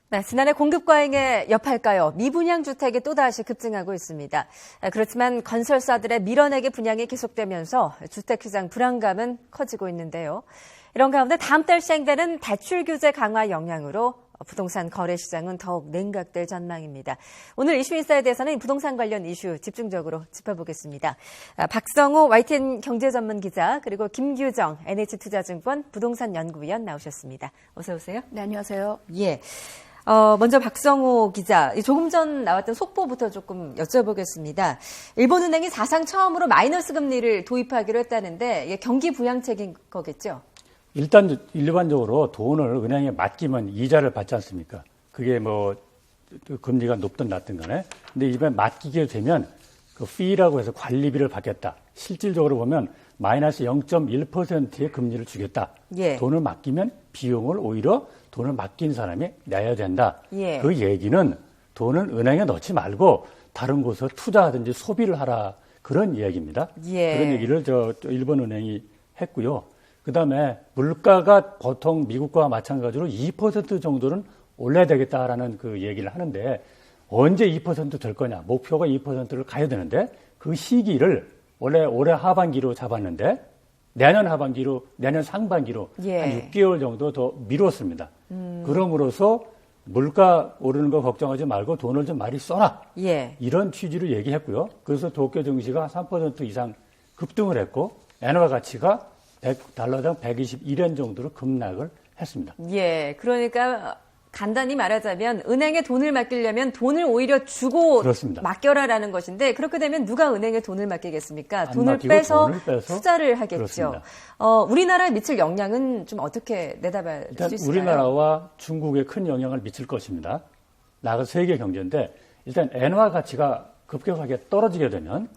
네, 지난해 공급 과잉의 여파일까요? 미분양 주택이 또다시 급증하고 있습니다. 그렇지만 건설사들의 밀어내기 분양이 계속되면서 주택시장 불안감은 커지고 있는데요. 이런 가운데 다음 달 시행되는 대출 규제 강화 영향으로 부동산 거래 시장은 더욱 냉각될 전망입니다. 오늘 이슈인사에 대해서는 부동산 관련 이슈 집중적으로 짚어보겠습니다. 박성호 YTN 경제전문 기자 그리고 김규정 NH투자증권 부동산 연구위원 나오셨습니다. 어서 오세요. 네, 안녕하세요. 예. 먼저 박성호 기자, 조금 전 나왔던 속보부터 조금 여쭤보겠습니다. 일본은행이 사상 처음으로 마이너스 금리를 도입하기로 했다는데 이게 경기 부양책인 거겠죠? 일단 일반적으로 돈을 은행에 맡기면 이자를 받지 않습니까? 그게 뭐 금리가 높든 낮든 간에. 근데 이번에 맡기게 되면 그 fee라고 해서 관리비를 받겠다. 실질적으로 보면 마이너스 0.1%의 금리를 주겠다. 예. 돈을 맡기면 비용을 오히려 돈을 맡긴 사람이 내야 된다. 예. 그 얘기는 돈을 은행에 넣지 말고 다른 곳에 투자하든지 소비를 하라. 그런 이야기입니다. 예. 그런 얘기를 일본 은행이 했고요. 그다음에 물가가 보통 미국과 마찬가지로 2% 정도는 올려야 되겠다라는 그 얘기를 하는데 언제 2% 될 거냐. 목표가 2%를 가야 되는데 그 시기를 원래 올해 하반기로 잡았는데 내년 상반기로 예. 한 6개월 정도 더 미뤘습니다. 그럼으로써 물가 오르는 거 걱정하지 말고 돈을 좀 많이 써라. 예. 이런 취지로 얘기했고요. 그래서 도쿄 증시가 3% 이상 급등을 했고 엔화 가치가 달러당 121엔 정도로 급락을 했습니다. 예. 그러니까 간단히 말하자면 은행에 돈을 맡기려면 돈을 오히려 주고 그렇습니다. 맡겨라라는 것인데 그렇게 되면 누가 은행에 돈을 맡기겠습니까? 돈을 빼서 투자를 하겠죠. 그렇습니다. 우리나라에 미칠 영향은 좀 어떻게 내다볼 수 있을까요? 우리나라와 중국에 큰 영향을 미칠 것입니다. 나가 세계 경제인데 일단 엔화 가치가 급격하게 떨어지게 되면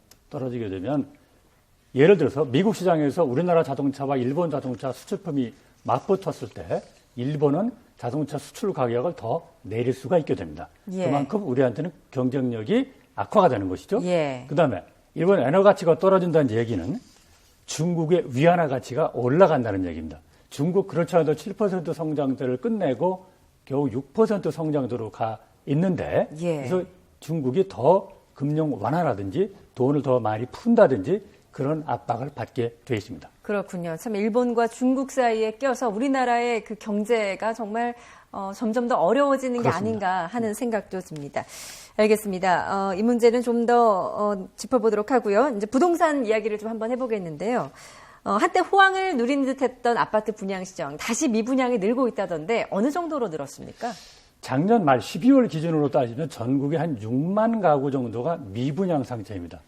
예를 들어서 미국 시장에서 우리나라 자동차와 일본 자동차 수출품이 맞붙었을 때 일본은 자동차 수출 가격을 더 내릴 수가 있게 됩니다. 예. 그만큼 우리한테는 경쟁력이 악화가 되는 것이죠. 예. 그다음에 일본 엔화 가치가 떨어진다는 얘기는 중국의 위안화 가치가 올라간다는 얘기입니다. 중국 그렇지 않아도 7% 성장세를 끝내고 겨우 6% 성장도로 가 있는데 예. 그래서 중국이 더 금융 완화라든지 돈을 더 많이 푼다든지 그런 압박을 받게 돼 있습니다. 그렇군요. 참 일본과 중국 사이에 껴서 우리나라의 그 경제가 정말 점점 더 어려워지는 그렇습니다. 게 아닌가 하는 생각도 듭니다. 알겠습니다. 이 문제는 좀 더 짚어보도록 하고요. 이제 부동산 이야기를 좀 한번 해보겠는데요. 한때 호황을 누린 듯했던 아파트 분양 시장 다시 미분양이 늘고 있다던데 어느 정도로 늘었습니까? 작년 말 12월 기준으로 따지면 전국에 한 6만 가구 정도가 미분양 상태입니다.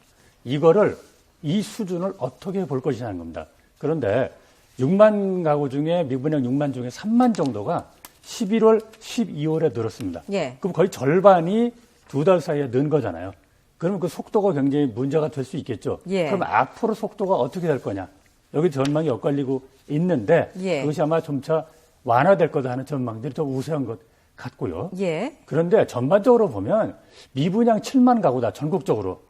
이 수준을 어떻게 볼 것이냐는 겁니다. 그런데 6만 가구 중에 미분양 6만 중에 3만 정도가 11월, 12월에 늘었습니다. 예. 그럼 거의 절반이 2달 사이에 는 거잖아요. 그러면 그 속도가 굉장히 문제가 될 수 있겠죠. 예. 그럼 앞으로 속도가 어떻게 될 거냐. 여기 전망이 엇갈리고 있는데 예. 그것이 아마 점차 완화될 거다 하는 전망들이 더 우세한 것 같고요. 예. 그런데 전반적으로 보면 미분양 7만 가구다. 전국적으로.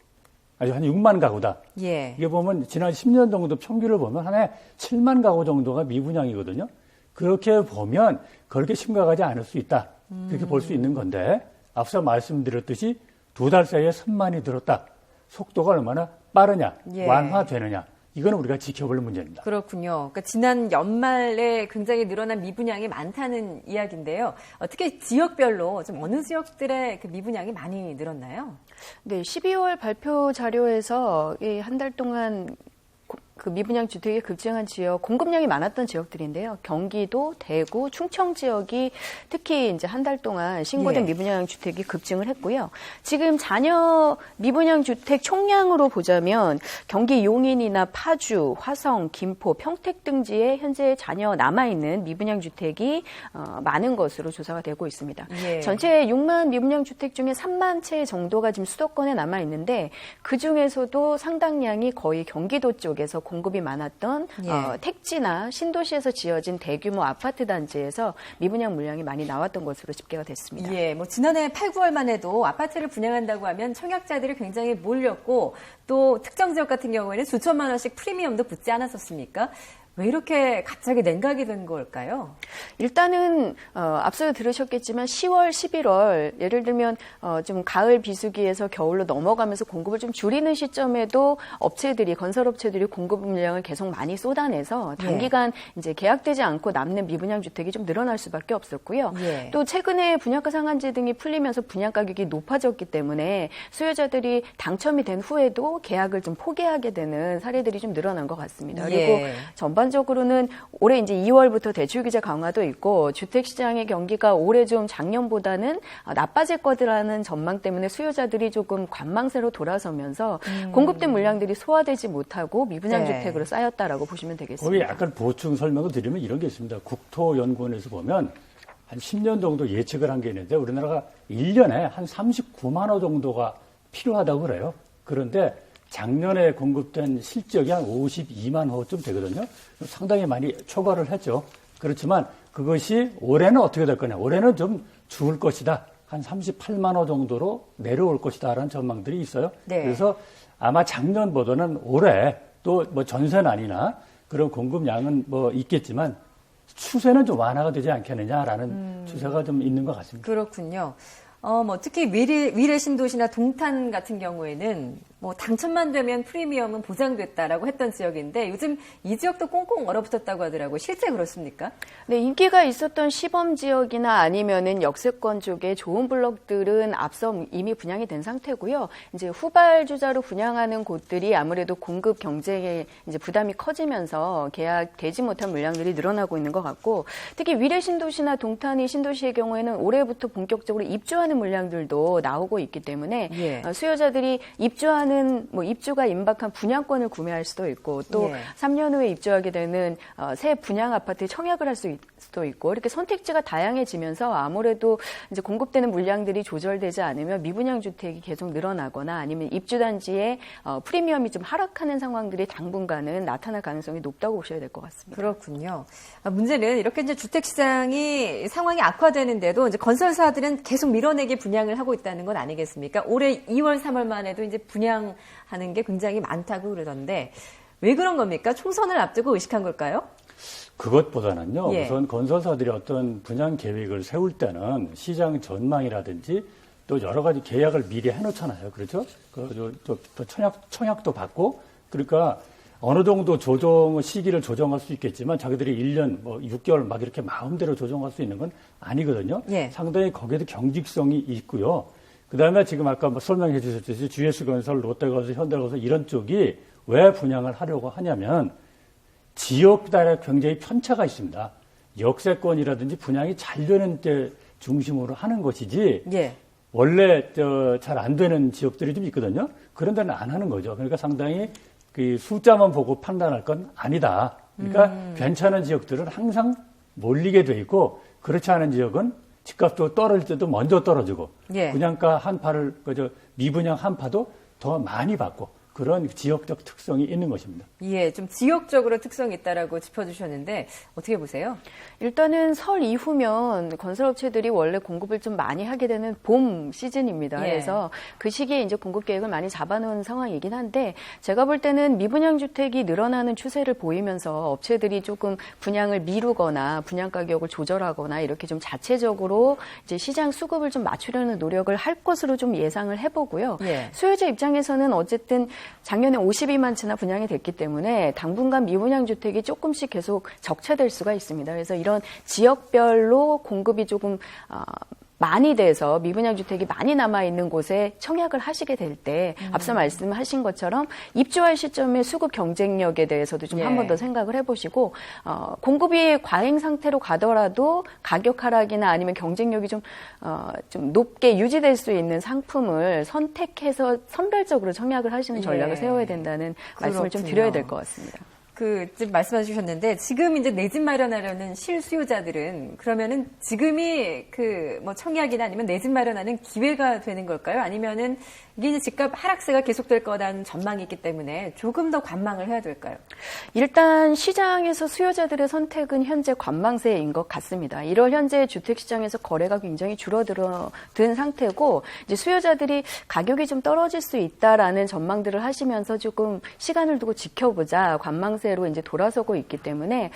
아주 한 6만 가구다. 예. 이게 보면 지난 10년 정도 평균을 보면 한 해 7만 가구 정도가 미분양이거든요. 그렇게 보면 그렇게 심각하지 않을 수 있다. 그렇게 볼 수 있는 건데 앞서 말씀드렸듯이 2달 사이에 3만이 늘었다. 속도가 얼마나 빠르냐, 예. 완화되느냐. 이건 우리가 지켜볼 문제입니다. 그렇군요. 그러니까 지난 연말에 굉장히 늘어난 미분양이 많다는 이야기인데요. 특히 지역별로 좀 어느 지역들의 그 미분양이 많이 늘었나요? 네, 12월 발표 자료에서 한 달 동안 그 미분양 주택이 급증한 지역, 공급량이 많았던 지역들인데요. 경기도, 대구, 충청 지역이 특히 이제 한 달 동안 신고된 예. 미분양 주택이 급증을 했고요. 지금 잔여 미분양 주택 총량으로 보자면 경기 용인이나 파주, 화성, 김포, 평택 등지에 현재 잔여 남아있는 미분양 주택이 많은 것으로 조사가 되고 있습니다. 예. 전체 6만 미분양 주택 중에 3만 채 정도가 지금 수도권에 남아있는데 그중에서도 상당량이 거의 경기도 쪽에서 공급이 많았던 예. 택지나 신도시에서 지어진 대규모 아파트 단지에서 미분양 물량이 많이 나왔던 것으로 집계가 됐습니다. 예, 뭐 지난해 8, 9월만 해도 아파트를 분양한다고 하면 청약자들이 굉장히 몰렸고 또 특정 지역 같은 경우에는 수천만 원씩 프리미엄도 붙지 않았었습니까? 왜 이렇게 갑자기 냉각이 된 걸까요? 일단은 앞서 들으셨겠지만 10월, 11월 예를 들면 좀 가을 비수기에서 겨울로 넘어가면서 공급을 좀 줄이는 시점에도 건설업체들이 공급 물량을 계속 많이 쏟아내서 단기간 이제 계약되지 않고 남는 미분양 주택이 좀 늘어날 수밖에 없었고요. 예. 또 최근에 분양가 상한제 등이 풀리면서 분양 가격이 높아졌기 때문에 수요자들이 당첨이 된 후에도 계약을 좀 포기하게 되는 사례들이 좀 늘어난 것 같습니다. 그리고 전반적으로는 올해 이제 2월부터 대출 규제 강화도 있고 주택 시장의 경기가 올해 좀 작년보다는 나빠질 거라는 전망 때문에 수요자들이 조금 관망세로 돌아서면서 공급된 물량들이 소화되지 못하고 미분양 주택으로 쌓였다라고 보시면 되겠습니다. 거기 약간 보충 설명을 드리면 이런 게 있습니다. 국토연구원에서 보면 한 10년 정도 예측을 한 게 있는데 우리나라가 1년에 한 39만 호 정도가 필요하다고 그래요. 그런데 작년에 공급된 실적이 한 52만 호쯤 되거든요. 상당히 많이 초과를 했죠. 그렇지만 그것이 올해는 어떻게 될 거냐. 올해는 좀 죽을 것이다. 한 38만 호 정도로 내려올 것이다라는 전망들이 있어요. 네. 그래서 아마 작년보다는 올해 또 뭐 전세는 아니나 그런 공급량은 뭐 있겠지만 추세는 좀 완화가 되지 않겠느냐라는 추세가 좀 있는 것 같습니다. 그렇군요. 뭐 특히 위례 신도시나 동탄 같은 경우에는 뭐 당첨만 되면 프리미엄은 보장됐다라고 했던 지역인데 요즘 이 지역도 꽁꽁 얼어붙었다고 하더라고요. 실제 그렇습니까? 네, 인기가 있었던 시범 지역이나 아니면은 역세권 쪽에 좋은 블록들은 앞서 이미 분양이 된 상태고요. 이제 후발주자로 분양하는 곳들이 아무래도 공급 경쟁에 이제 부담이 커지면서 계약되지 못한 물량들이 늘어나고 있는 것 같고, 특히 위례 신도시나 동탄이 신도시의 경우에는 올해부터 본격적으로 입주하는 물량들도 나오고 있기 때문에 수요자들이 입주가 임박한 분양권을 구매할 수도 있고 또 3년 후에 입주하게 되는 새 분양 아파트에 청약을 할 수도 있고 이렇게 선택지가 다양해지면서 아무래도 이제 공급되는 물량들이 조절되지 않으면 미분양 주택이 계속 늘어나거나 아니면 입주 단지에 프리미엄이 좀 하락하는 상황들이 당분간은 나타날 가능성이 높다고 보셔야 될 것 같습니다. 그렇군요. 문제는 이렇게 이제 주택 시장이 상황이 악화되는데도 이제 건설사들은 계속 밀어내기 분양을 하고 있다는 건 아니겠습니까? 올해 2월, 3월만 해도 이제 분양하는 게 굉장히 많다고 그러던데 왜 그런 겁니까? 총선을 앞두고 의식한 걸까요? 그것보다는요. 우선 건설사들이 어떤 분양 계획을 세울 때는 시장 전망이라든지 또 여러 가지 계약을 미리 해놓잖아요. 그렇죠? 또 청약도 받고 그러니까 어느 정도 시기를 조정할 수 있겠지만 자기들이 1년, 6개월 막 이렇게 마음대로 조정할 수 있는 건 아니거든요. 상당히 거기에도 경직성이 있고요. 그다음에 지금 아까 설명해 주셨듯이 GS건설, 롯데건설, 현대건설 이런 쪽이 왜 분양을 하려고 하냐면 지역 따라 굉장히 편차가 있습니다. 역세권이라든지 분양이 잘 되는 데 중심으로 하는 것이지 원래 잘 안 되는 지역들이 좀 있거든요. 그런 데는 안 하는 거죠. 그러니까 상당히 그 숫자만 보고 판단할 건 아니다. 그러니까 괜찮은 지역들은 항상 몰리게 돼 있고 그렇지 않은 지역은 집값도 떨어질 때도 먼저 떨어지고 분양가 한파를 미분양 한파도 더 많이 받고 그런 지역적 특성이 있는 것입니다. 좀 지역적으로 특성이 있다라고 짚어주셨는데 어떻게 보세요? 일단은 설 이후면 건설업체들이 원래 공급을 좀 많이 하게 되는 봄 시즌입니다. 그래서 그 시기에 이제 공급 계획을 많이 잡아놓은 상황이긴 한데 제가 볼 때는 미분양 주택이 늘어나는 추세를 보이면서 업체들이 조금 분양을 미루거나 분양 가격을 조절하거나 이렇게 좀 자체적으로 이제 시장 수급을 좀 맞추려는 노력을 할 것으로 좀 예상을 해보고요. 수요자 입장에서는 어쨌든 작년에 52만 채나 분양이 됐기 때문에 당분간 미분양 주택이 조금씩 계속 적체될 수가 있습니다. 그래서 이런 지역별로 공급이 조금 많이 돼서 미분양 주택이 많이 남아있는 곳에 청약을 하시게 될 때 앞서 말씀하신 것처럼 입주할 시점의 수급 경쟁력에 대해서도 좀 한 번 더 생각을 해보시고 공급이 과잉 상태로 가더라도 가격 하락이나 아니면 경쟁력이 좀 높게 유지될 수 있는 상품을 선택해서 선별적으로 청약을 하시는 전략을 세워야 된다는 말씀을 좀 드려야 될 것 같습니다. 지금 말씀해 주셨는데 지금 이제 내 집 마련하려는 실수요자들은 그러면은 지금이 청약이나 아니면 내 집 마련하는 기회가 되는 걸까요? 아니면은 이게 이제 집값 하락세가 계속될 거라는 전망이 있기 때문에 조금 더 관망을 해야 될까요? 일단 시장에서 수요자들의 선택은 현재 관망세인 것 같습니다. 1월 현재 주택시장에서 거래가 굉장히 줄어든 상태고 이제 수요자들이 가격이 좀 떨어질 수 있다라는 전망들을 하시면서 조금 시간을 두고 지켜보자, 관망세 상세로 이제 돌아서고 있기 때문에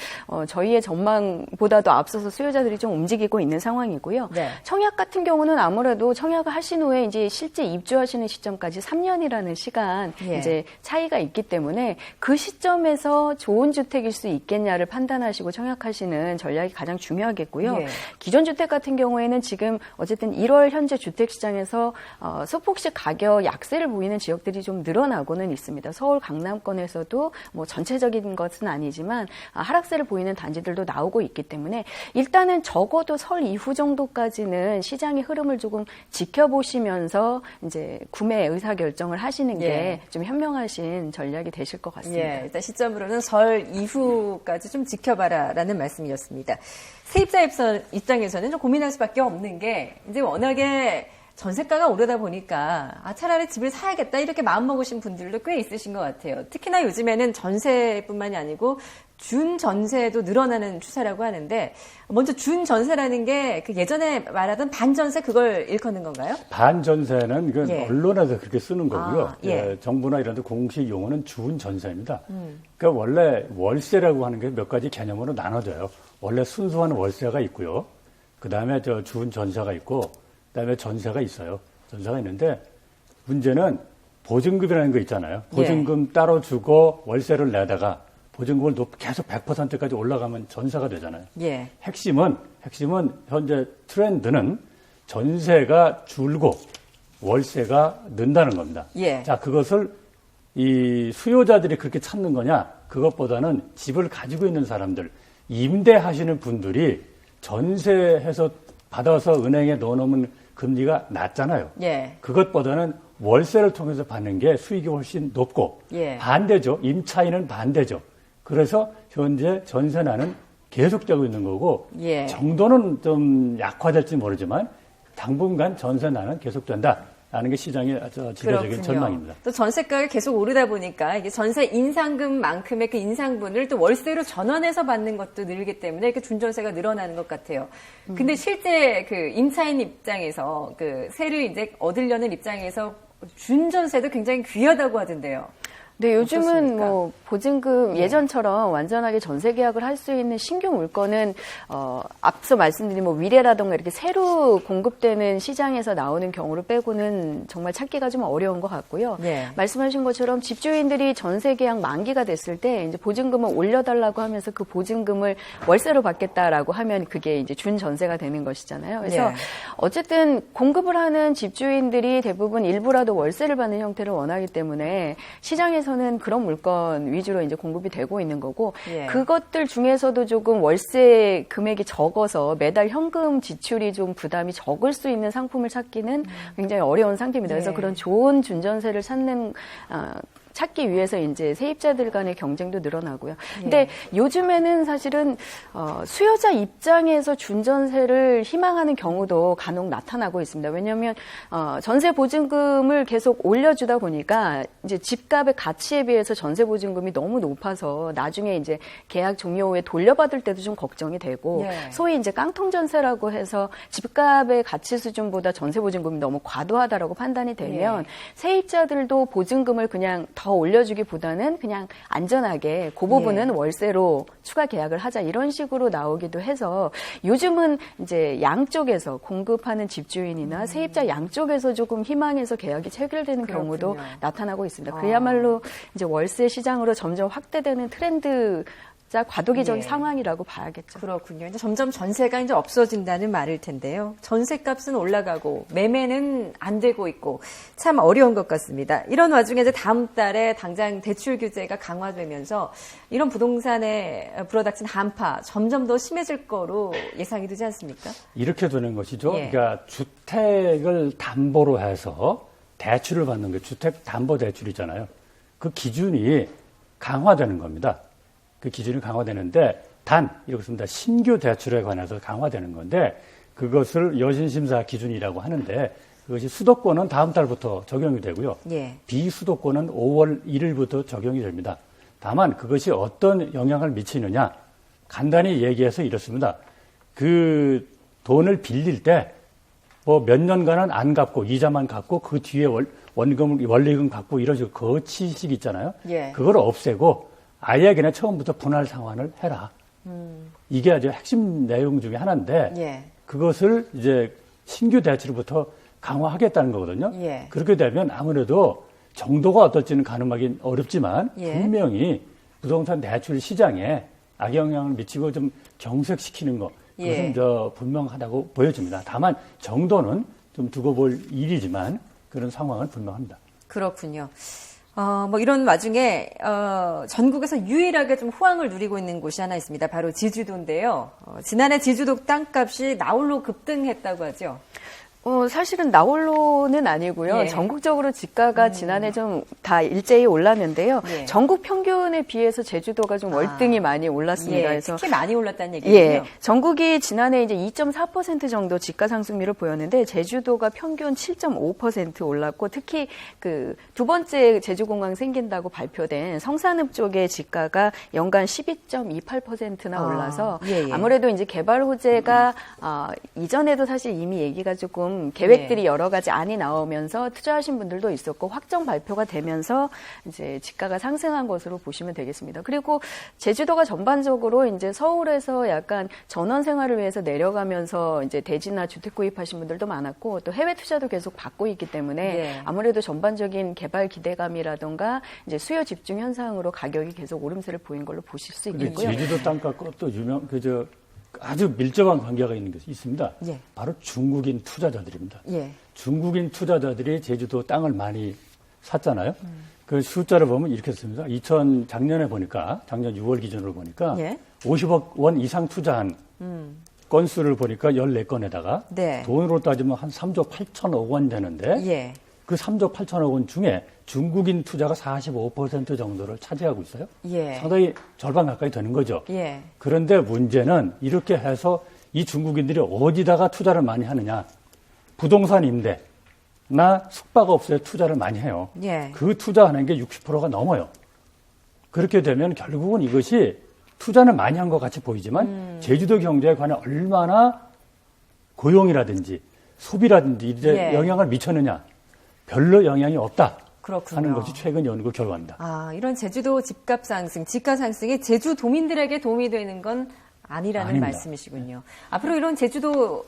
저희의 전망보다도 앞서서 수요자들이 좀 움직이고 있는 상황이고요. 네. 청약 같은 경우는 아무래도 청약을 하신 후에 이제 실제 입주하시는 시점까지 3년이라는 시간 예. 이제 차이가 있기 때문에 그 시점에서 좋은 주택일 수 있겠냐를 판단하시고 청약하시는 전략이 가장 중요하겠고요. 예. 기존 주택 같은 경우에는 지금 어쨌든 1월 현재 주택 시장에서 소폭씩 가격 약세를 보이는 지역들이 좀 늘어나고는 있습니다. 서울 강남권에서도 뭐 전체적인 것은 아니지만 하락세를 보이는 단지들도 나오고 있기 때문에 일단은 적어도 설 이후 정도까지는 시장의 흐름을 조금 지켜보시면서 이제 구매 의사 결정을 하시는 게 예. 좀 현명하신 전략이 되실 것 같습니다. 예, 일단 시점으로는 설 이후까지 좀 지켜봐라라는 말씀이었습니다. 세입자 입장에서는 좀 고민할 수밖에 없는 게 이제 워낙에 전세가가 오르다 보니까 차라리 집을 사야겠다 이렇게 마음먹으신 분들도 꽤 있으신 것 같아요. 특히나 요즘에는 전세뿐만이 아니고 준전세도 늘어나는 추세라고 하는데 먼저 준전세라는 게 그 예전에 말하던 반전세 그걸 일컫는 건가요? 반전세는 그 예. 언론에서 그렇게 쓰는 거고요. 예. 정부나 이런 데 공식 용어는 준전세입니다. 그러니까 원래 월세라고 하는 게 몇 가지 개념으로 나눠져요. 원래 순수한 월세가 있고요. 그다음에 준전세가 있고 그다음에 전세가 있어요. 전세가 있는데 문제는 보증금이라는 거 있잖아요. 보증금 따로 주고 월세를 내다가 보증금을 계속 100%까지 올라가면 전세가 되잖아요. 예. 핵심은 현재 트렌드는 전세가 줄고 월세가 는다는 겁니다. 예. 자, 그것을 이 수요자들이 그렇게 찾는 거냐? 그것보다는 집을 가지고 있는 사람들, 임대하시는 분들이 전세해서 받아서 은행에 넣어놓으면 금리가 낮잖아요. 예. 그것보다는 월세를 통해서 받는 게 수익이 훨씬 높고 예. 반대죠. 임차인은 반대죠. 그래서 현재 전세난은 계속되고 있는 거고 예. 정도는 좀 약화될지 모르지만 당분간 전세난은 계속된다라는 게 시장의 지배적인 전망입니다. 또 전세가가 계속 오르다 보니까 이게 전세 인상금만큼의 그 인상분을 또 월세로 전환해서 받는 것도 늘기 때문에 이렇게 준전세가 늘어나는 것 같아요. 근데 실제 그 임차인 입장에서 그 세를 이제 얻으려는 입장에서 준전세도 굉장히 귀하다고 하던데요. 네, 요즘은 어떻습니까? 뭐 보증금 예전처럼 완전하게 전세 계약을 할 수 있는 신규 물건은 앞서 말씀드린 뭐 위례라던가 이렇게 새로 공급되는 시장에서 나오는 경우를 빼고는 정말 찾기가 좀 어려운 것 같고요. 네. 말씀하신 것처럼 집주인들이 전세 계약 만기가 됐을 때 이제 보증금을 올려달라고 하면서 그 보증금을 월세로 받겠다라고 하면 그게 이제 준 전세가 되는 것이잖아요. 그래서 네. 어쨌든 공급을 하는 집주인들이 대부분 일부라도 월세를 받는 형태를 원하기 때문에 시장에서는 그런 물건 위주로 이제 공급이 되고 있는 거고 예. 그것들 중에서도 조금 월세 금액이 적어서 매달 현금 지출이 좀 부담이 적을 수 있는 상품을 찾기는 굉장히 어려운 상태입니다. 그래서 예. 그런 좋은 준전세를 찾기 위해서 이제 세입자들 간의 경쟁도 늘어나고요. 근데 요즘에는 사실은 수요자 입장에서 준전세를 희망하는 경우도 간혹 나타나고 있습니다. 왜냐하면 전세 보증금을 계속 올려주다 보니까 이제 집값의 가치에 비해서 전세 보증금이 너무 높아서 나중에 이제 계약 종료 후에 돌려받을 때도 좀 걱정이 되고 예. 소위 이제 깡통 전세라고 해서 집값의 가치 수준보다 전세 보증금이 너무 과도하다라고 판단이 되면 세입자들도 보증금을 그냥 더 올려주기보다는 그냥 안전하게 그 부분은 월세로 추가 계약을 하자 이런 식으로 나오기도 해서 요즘은 이제 양쪽에서 공급하는 집주인이나 세입자 양쪽에서 조금 희망해서 계약이 체결되는 경우도 그렇군요. 나타나고 있습니다. 그야말로 이제 월세 시장으로 점점 확대되는 트렌드 자 과도기적인 상황이라고 봐야겠죠. 그렇군요. 이제 점점 전세가 이제 없어진다는 말일 텐데요. 전세값은 올라가고 매매는 안 되고 있고 참 어려운 것 같습니다. 이런 와중에 이제 다음 달에 당장 대출 규제가 강화되면서 이런 부동산에 불어닥친 한파 점점 더 심해질 거로 예상이 되지 않습니까? 이렇게 되는 것이죠. 예. 그러니까 주택을 담보로 해서 대출을 받는 게 주택 담보 대출이잖아요. 그 기준이 강화되는 겁니다. 그 기준이 강화되는데 이렇게 씁니다. 신규 대출에 관해서 강화되는 건데 그것을 여신심사 기준이라고 하는데 그것이 수도권은 다음 달부터 적용이 되고요. 예. 비수도권은 5월 1일부터 적용이 됩니다. 다만 그것이 어떤 영향을 미치느냐 간단히 얘기해서 이렇습니다. 그 돈을 빌릴 때 뭐 몇 년간은 안 갚고 이자만 갚고 그 뒤에 원리금 갚고 이런 식으로 거치식 있잖아요. 예. 그걸 없애고 아예 그냥 처음부터 분할 상환을 해라. 이게 아주 핵심 내용 중에 하나인데 예. 그것을 이제 신규 대출부터 강화하겠다는 거거든요. 예. 그렇게 되면 아무래도 정도가 어떨지는 가늠하기 어렵지만 예. 분명히 부동산 대출 시장에 악영향을 미치고 좀 경색시키는 거 그것은 예. 분명하다고 보여집니다. 다만 정도는 좀 두고 볼 일이지만 그런 상황은 분명합니다. 그렇군요. 뭐 이런 와중에 전국에서 유일하게 좀 호황을 누리고 있는 곳이 하나 있습니다. 바로 제주도인데요. 지난해 제주도 땅값이 나홀로 급등했다고 하죠. 사실은 나홀로는 아니고요. 예. 전국적으로 지가가 지난해 좀 다 일제히 올랐는데요. 예. 전국 평균에 비해서 제주도가 좀 월등히 많이 올랐습니다. 예, 그래서 특히 많이 올랐다는 얘기군요. 예, 전국이 지난해 이제 2.4% 정도 지가 상승률을 보였는데 제주도가 평균 7.5% 올랐고 특히 그 두 번째 제주공항 생긴다고 발표된 성산읍 쪽의 지가가 연간 12.28%나 올라서 예, 예. 아무래도 이제 개발 호재가 이전에도 사실 이미 얘기가 조금 계획들이 네. 여러 가지 안이 나오면서 투자하신 분들도 있었고 확정 발표가 되면서 이제 지가가 상승한 것으로 보시면 되겠습니다. 그리고 제주도가 전반적으로 이제 서울에서 약간 전원 생활을 위해서 내려가면서 이제 대지나 주택 구입하신 분들도 많았고 또 해외 투자도 계속 받고 있기 때문에 네. 아무래도 전반적인 개발 기대감이라던가 이제 수요 집중 현상으로 가격이 계속 오름세를 보인 걸로 보실 수 근데 있겠고요. 제주도 땅값과 또 아주 밀접한 관계가 있는 것이 있습니다. 예. 바로 중국인 투자자들입니다. 예. 중국인 투자자들이 제주도 땅을 많이 샀잖아요. 그 숫자를 보면 이렇게 씁니다. 작년에 보니까, 작년 6월 기준으로 보니까 예. 50억 원 이상 투자한 건수를 보니까 14건에다가 네. 돈으로 따지면 한 3조 8천억 원 되는데 예. 그 3조 8천억 원 중에 중국인 투자가 45% 정도를 차지하고 있어요. 예. 상당히 절반 가까이 되는 거죠. 예. 그런데 문제는 이렇게 해서 이 중국인들이 어디다가 투자를 많이 하느냐. 부동산 임대나 숙박업소에 투자를 많이 해요. 예. 그 투자하는 게 60%가 넘어요. 그렇게 되면 결국은 이것이 투자는 많이 한 것 같이 보이지만 제주도 경제에 관해 얼마나 고용이라든지 소비라든지 이제 예. 영향을 미쳤느냐. 별로 영향이 없다 그렇군요. 하는 것이 최근 연구 결과입니다. 이런 제주도 집값 상승, 지가 상승이 제주도민들에게 도움이 되는 건 아니라는 아닙니다. 말씀이시군요. 앞으로 이런 제주도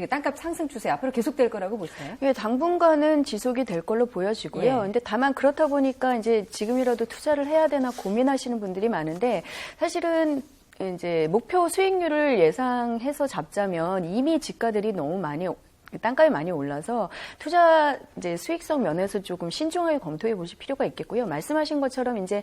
땅값 상승 추세 앞으로 계속될 거라고 보시나요? 예, 당분간은 지속이 될 걸로 보여지고요. 예. 근데 다만 그렇다 보니까 이제 지금이라도 투자를 해야 되나 고민하시는 분들이 많은데 사실은 이제 목표 수익률을 예상해서 잡자면 이미 지가들이 너무 많이 땅값이 많이 올라서 투자 이제 수익성 면에서 조금 신중하게 검토해 보실 필요가 있겠고요. 말씀하신 것처럼 이제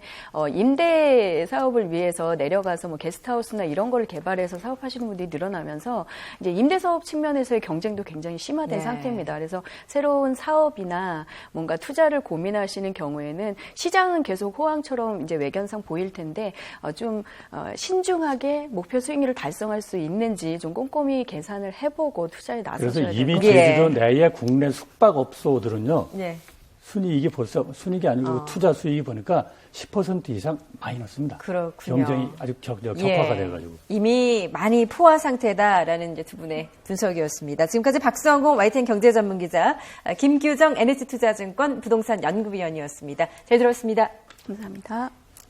임대 사업을 위해서 내려가서 뭐 게스트하우스나 이런 걸 개발해서 사업하시는 분들이 늘어나면서 이제 임대 사업 측면에서의 경쟁도 굉장히 심화된 네. 상태입니다. 그래서 새로운 사업이나 뭔가 투자를 고민하시는 경우에는 시장은 계속 호황처럼 이제 외견상 보일 텐데 좀 신중하게 목표 수익률을 달성할 수 있는지 좀 꼼꼼히 계산을 해보고 투자에 나서셔야 그래서 됩니다. 이미 예. 제주도 내의 국내 숙박업소들은요. 예. 순이익이 벌써 순이익이 아니고 투자 수익이 보니까 10% 이상 마이너스입니다. 그렇군요. 경쟁이 아주 격화가 예. 돼가지고. 이미 많이 포화 상태다라는 이제 두 분의 분석이었습니다. 지금까지 박성호 YTN 경제전문기자, 김규정 NH투자증권 부동산 연구위원이었습니다. 잘 들었습니다. 감사합니다.